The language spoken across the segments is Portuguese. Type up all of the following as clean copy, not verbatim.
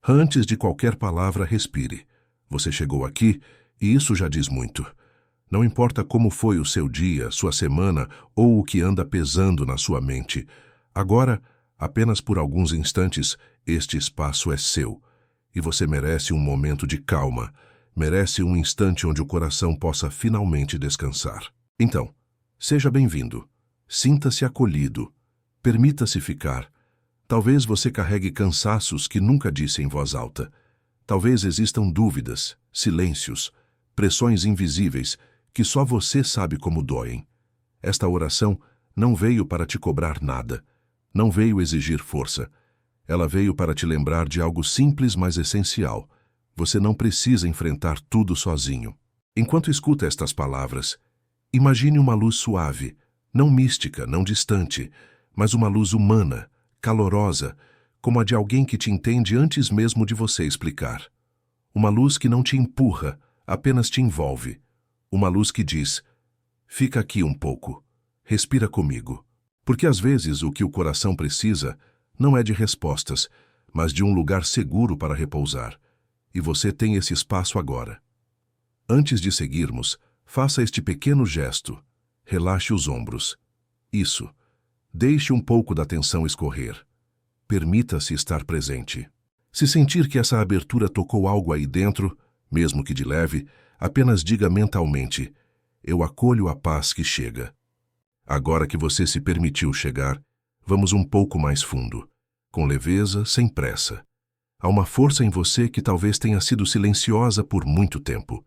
Antes de qualquer palavra, respire. Você chegou aqui e isso já diz muito. Não importa como foi o seu dia, sua semana ou o que anda pesando na sua mente. Agora, apenas por alguns instantes, este espaço é seu. E você merece um momento de calma. Merece um instante onde o coração possa finalmente descansar. Então, seja bem-vindo. Sinta-se acolhido. Permita-se ficar. Talvez você carregue cansaços que nunca disse em voz alta. Talvez existam dúvidas, silêncios, pressões invisíveis que só você sabe como doem. Esta oração não veio para te cobrar nada. Não veio exigir força. Ela veio para te lembrar de algo simples, mas essencial. Você não precisa enfrentar tudo sozinho. Enquanto escuta estas palavras, imagine uma luz suave, não mística, não distante, mas uma luz humana, calorosa, como a de alguém que te entende antes mesmo de você explicar. Uma luz que não te empurra, apenas te envolve. Uma luz que diz: fica aqui um pouco, respira comigo. Porque às vezes o que o coração precisa não é de respostas, mas de um lugar seguro para repousar. E você tem esse espaço agora. Antes de seguirmos, faça este pequeno gesto. Relaxe os ombros. Isso. Deixe um pouco da tensão escorrer. Permita-se estar presente. Se sentir que essa abertura tocou algo aí dentro, mesmo que de leve, apenas diga mentalmente: eu acolho a paz que chega. Agora que você se permitiu chegar, vamos um pouco mais fundo, com leveza, sem pressa. Há uma força em você que talvez tenha sido silenciosa por muito tempo.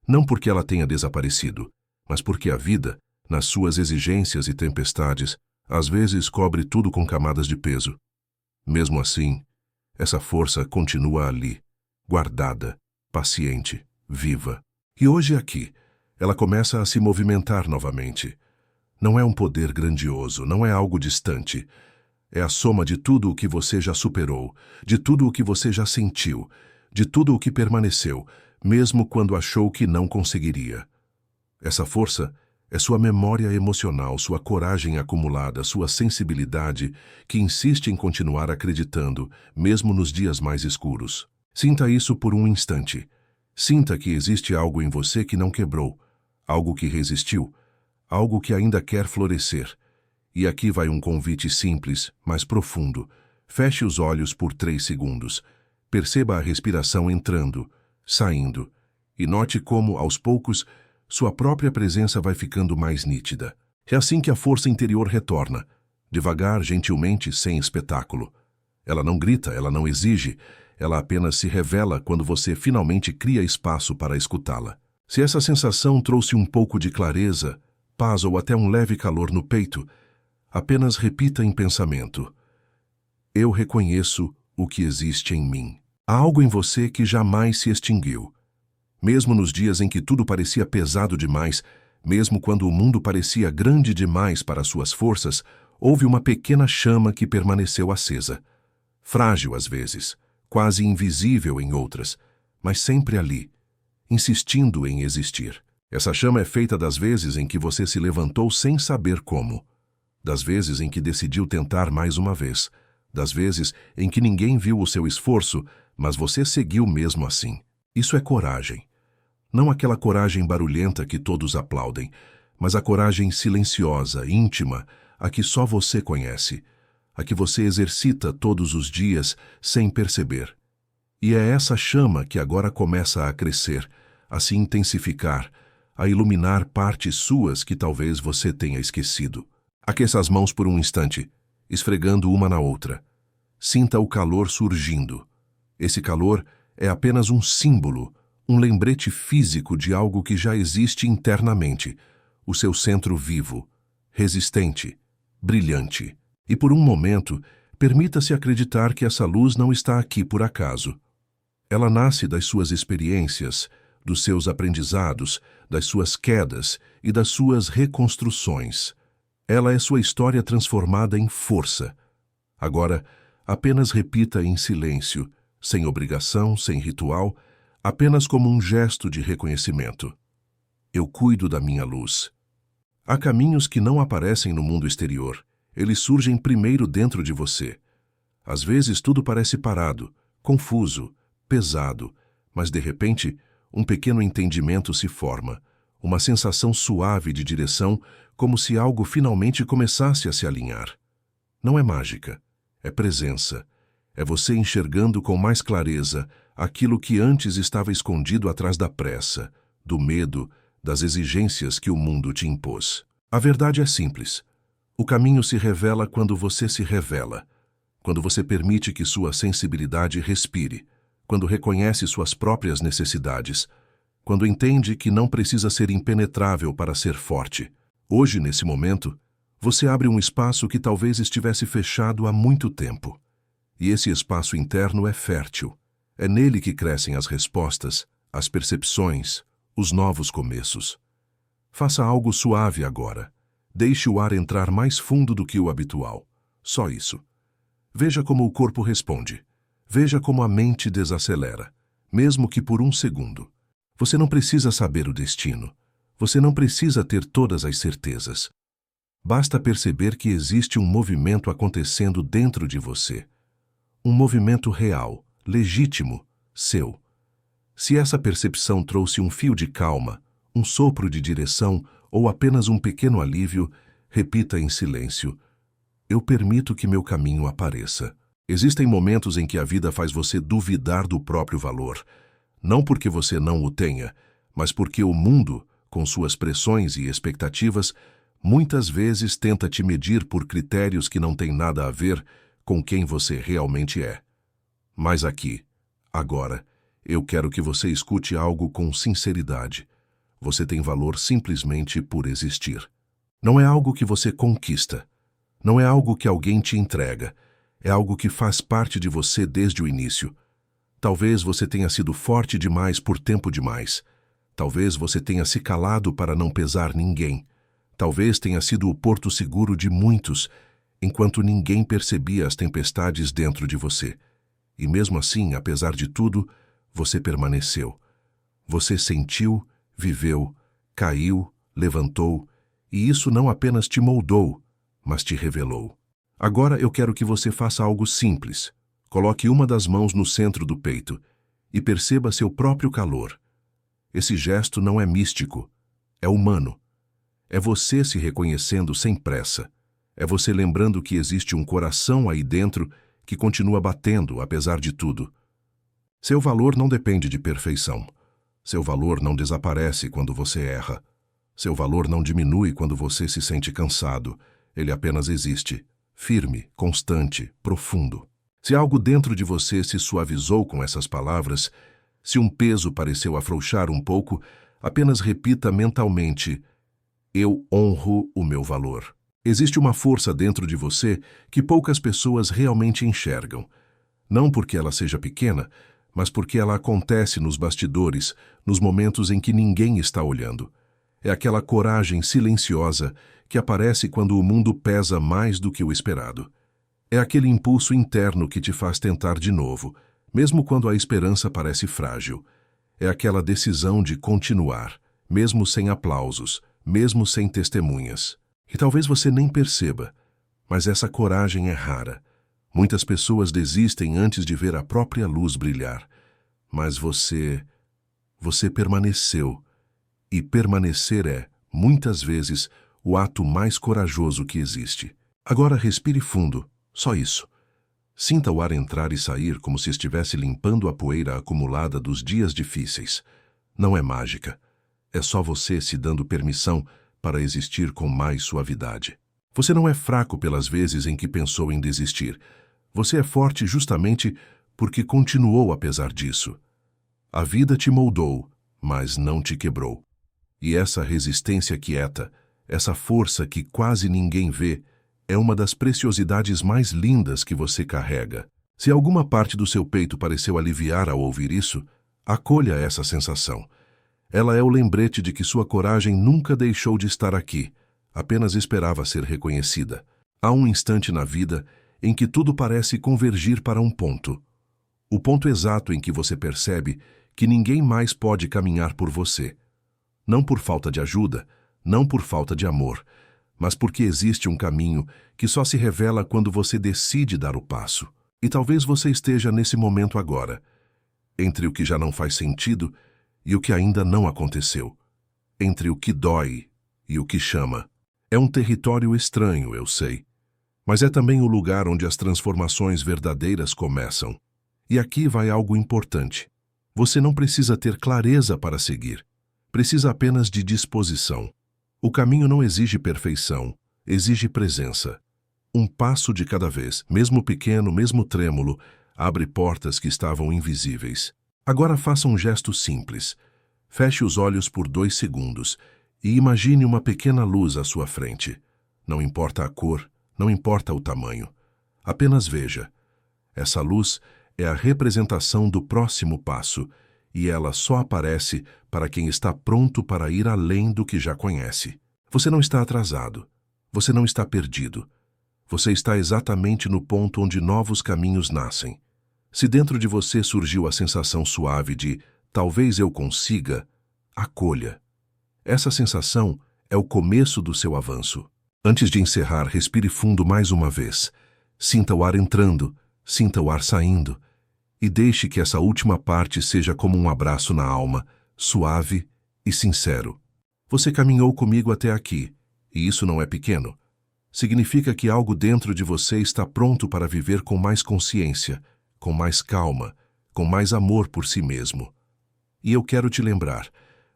Não porque ela tenha desaparecido, mas porque a vida, nas suas exigências e tempestades, às vezes cobre tudo com camadas de peso. Mesmo assim, essa força continua ali, guardada, paciente, viva. E hoje aqui, ela começa a se movimentar novamente. Não é um poder grandioso, não é algo distante. É a soma de tudo o que você já superou, de tudo o que você já sentiu, de tudo o que permaneceu, mesmo quando achou que não conseguiria. Essa força é sua memória emocional, sua coragem acumulada, sua sensibilidade que insiste em continuar acreditando, mesmo nos dias mais escuros. Sinta isso por um instante. Sinta que existe algo em você que não quebrou, algo que resistiu, algo que ainda quer florescer. E aqui vai um convite simples, mas profundo. Feche os olhos por 3 segundos. Perceba a respiração entrando, saindo, e note como, aos poucos, sua própria presença vai ficando mais nítida. É assim que a força interior retorna, devagar, gentilmente, sem espetáculo. Ela não grita, ela não exige, ela apenas se revela quando você finalmente cria espaço para escutá-la. Se essa sensação trouxe um pouco de clareza, paz ou até um leve calor no peito, apenas repita em pensamento: eu reconheço o que existe em mim. Há algo em você que jamais se extinguiu. Mesmo nos dias em que tudo parecia pesado demais, mesmo quando o mundo parecia grande demais para suas forças, houve uma pequena chama que permaneceu acesa. Frágil às vezes, quase invisível em outras, mas sempre ali, insistindo em existir. Essa chama é feita das vezes em que você se levantou sem saber como, das vezes em que decidiu tentar mais uma vez, das vezes em que ninguém viu o seu esforço, mas você seguiu mesmo assim. Isso é coragem. Não aquela coragem barulhenta que todos aplaudem, mas a coragem silenciosa, íntima, a que só você conhece, a que você exercita todos os dias sem perceber. E é essa chama que agora começa a crescer, a se intensificar, a iluminar partes suas que talvez você tenha esquecido. Aqueça as mãos por um instante, esfregando uma na outra. Sinta o calor surgindo. Esse calor é apenas um símbolo, um lembrete físico de algo que já existe internamente, o seu centro vivo, resistente, brilhante. E por um momento, permita-se acreditar que essa luz não está aqui por acaso. Ela nasce das suas experiências, dos seus aprendizados, das suas quedas e das suas reconstruções. Ela é sua história transformada em força. Agora, apenas repita em silêncio, sem obrigação, sem ritual, apenas como um gesto de reconhecimento: eu cuido da minha luz. Há caminhos que não aparecem no mundo exterior. Eles surgem primeiro dentro de você. Às vezes tudo parece parado, confuso, pesado, mas de repente, um pequeno entendimento se forma, uma sensação suave de direção, como se algo finalmente começasse a se alinhar. Não é mágica, é presença. É você enxergando com mais clareza aquilo que antes estava escondido atrás da pressa, do medo, das exigências que o mundo te impôs. A verdade é simples. O caminho se revela quando você se revela, quando você permite que sua sensibilidade respire, quando reconhece suas próprias necessidades, quando entende que não precisa ser impenetrável para ser forte. Hoje, nesse momento, você abre um espaço que talvez estivesse fechado há muito tempo. E esse espaço interno é fértil. É nele que crescem as respostas, as percepções, os novos começos. Faça algo suave agora. Deixe o ar entrar mais fundo do que o habitual. Só isso. Veja como o corpo responde. Veja como a mente desacelera, mesmo que por um segundo. Você não precisa saber o destino. Você não precisa ter todas as certezas. Basta perceber que existe um movimento acontecendo dentro de você. Um movimento real, legítimo, seu. Se essa percepção trouxe um fio de calma, um sopro de direção ou apenas um pequeno alívio, repita em silêncio: eu permito que meu caminho apareça. Existem momentos em que a vida faz você duvidar do próprio valor, não porque você não o tenha, mas porque o mundo, com suas pressões e expectativas, muitas vezes tenta te medir por critérios que não têm nada a ver com quem você realmente é. Mas aqui, agora, eu quero que você escute algo com sinceridade. Você tem valor simplesmente por existir. Não é algo que você conquista. Não é algo que alguém te entrega. É algo que faz parte de você desde o início. Talvez você tenha sido forte demais por tempo demais. Talvez você tenha se calado para não pesar ninguém. Talvez tenha sido o porto seguro de muitos, enquanto ninguém percebia as tempestades dentro de você. E mesmo assim, apesar de tudo, você permaneceu. Você sentiu, viveu, caiu, levantou, e isso não apenas te moldou, mas te revelou. Agora eu quero que você faça algo simples. Coloque uma das mãos no centro do peito e perceba seu próprio calor. Esse gesto não é místico, é humano. É você se reconhecendo sem pressa. É você lembrando que existe um coração aí dentro que continua batendo, apesar de tudo. Seu valor não depende de perfeição. Seu valor não desaparece quando você erra. Seu valor não diminui quando você se sente cansado. Ele apenas existe, firme, constante, profundo. Se algo dentro de você se suavizou com essas palavras, se um peso pareceu afrouxar um pouco, apenas repita mentalmente: eu honro o meu valor. Existe uma força dentro de você que poucas pessoas realmente enxergam. Não porque ela seja pequena, mas porque ela acontece nos bastidores, nos momentos em que ninguém está olhando. É aquela coragem silenciosa que aparece quando o mundo pesa mais do que o esperado. É aquele impulso interno que te faz tentar de novo, mesmo quando a esperança parece frágil. É aquela decisão de continuar, mesmo sem aplausos, mesmo sem testemunhas. E talvez você nem perceba, mas essa coragem é rara. Muitas pessoas desistem antes de ver a própria luz brilhar. Mas você permaneceu. E permanecer é, muitas vezes, o ato mais corajoso que existe. Agora respire fundo, só isso. Sinta o ar entrar e sair como se estivesse limpando a poeira acumulada dos dias difíceis. Não é mágica. É só você se dando permissão para existir com mais suavidade. Você não é fraco pelas vezes em que pensou em desistir. Você é forte justamente porque continuou apesar disso. A vida te moldou, mas não te quebrou. E essa resistência quieta, essa força que quase ninguém vê, é uma das preciosidades mais lindas que você carrega. Se alguma parte do seu peito pareceu aliviar ao ouvir isso, acolha essa sensação. Ela é o lembrete de que sua coragem nunca deixou de estar aqui, apenas esperava ser reconhecida. Há um instante na vida em que tudo parece convergir para um ponto. O ponto exato em que você percebe que ninguém mais pode caminhar por você. Não por falta de ajuda, não por falta de amor, mas porque existe um caminho que só se revela quando você decide dar o passo. E talvez você esteja nesse momento agora, entre o que já não faz sentido e o que ainda não aconteceu, entre o que dói e o que chama. É um território estranho, eu sei, mas é também o lugar onde as transformações verdadeiras começam. E aqui vai algo importante. Você não precisa ter clareza para seguir. Precisa apenas de disposição. O caminho não exige perfeição, exige presença. Um passo de cada vez, mesmo pequeno, mesmo trêmulo, abre portas que estavam invisíveis. Agora faça um gesto simples. Feche os olhos por 2 segundos e imagine uma pequena luz à sua frente. Não importa a cor, não importa o tamanho. Apenas veja. Essa luz é a representação do próximo passo, e ela só aparece para quem está pronto para ir além do que já conhece. Você não está atrasado. Você não está perdido. Você está exatamente no ponto onde novos caminhos nascem. Se dentro de você surgiu a sensação suave de talvez eu consiga, acolha. Essa sensação é o começo do seu avanço. Antes de encerrar, respire fundo mais uma vez. Sinta o ar entrando, sinta o ar saindo. E deixe que essa última parte seja como um abraço na alma, suave e sincero. Você caminhou comigo até aqui, e isso não é pequeno. Significa que algo dentro de você está pronto para viver com mais consciência, com mais calma, com mais amor por si mesmo. E eu quero te lembrar,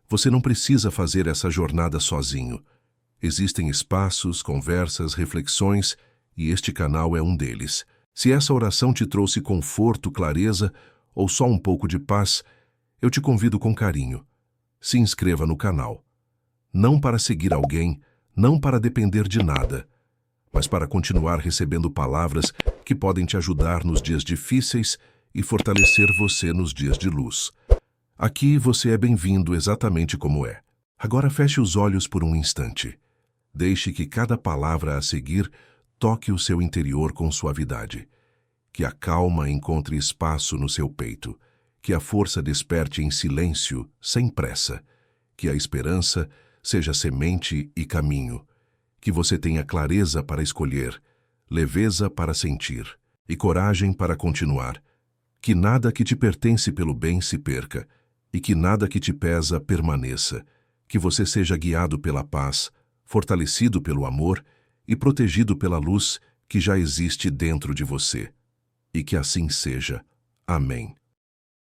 você não precisa fazer essa jornada sozinho. Existem espaços, conversas, reflexões, e este canal é um deles. Se essa oração te trouxe conforto, clareza ou só um pouco de paz, eu te convido com carinho. Se inscreva no canal. Não para seguir alguém, não para depender de nada, mas para continuar recebendo palavras que podem te ajudar nos dias difíceis e fortalecer você nos dias de luz. Aqui você é bem-vindo exatamente como é. Agora feche os olhos por um instante. Deixe que cada palavra a seguir toque o seu interior com suavidade. Que a calma encontre espaço no seu peito. Que a força desperte em silêncio, sem pressa. Que a esperança seja semente e caminho. Que você tenha clareza para escolher, leveza para sentir e coragem para continuar. Que nada que te pertence pelo bem se perca e que nada que te pesa permaneça. Que você seja guiado pela paz, fortalecido pelo amor e protegido pela luz que já existe dentro de você. E que assim seja. Amém.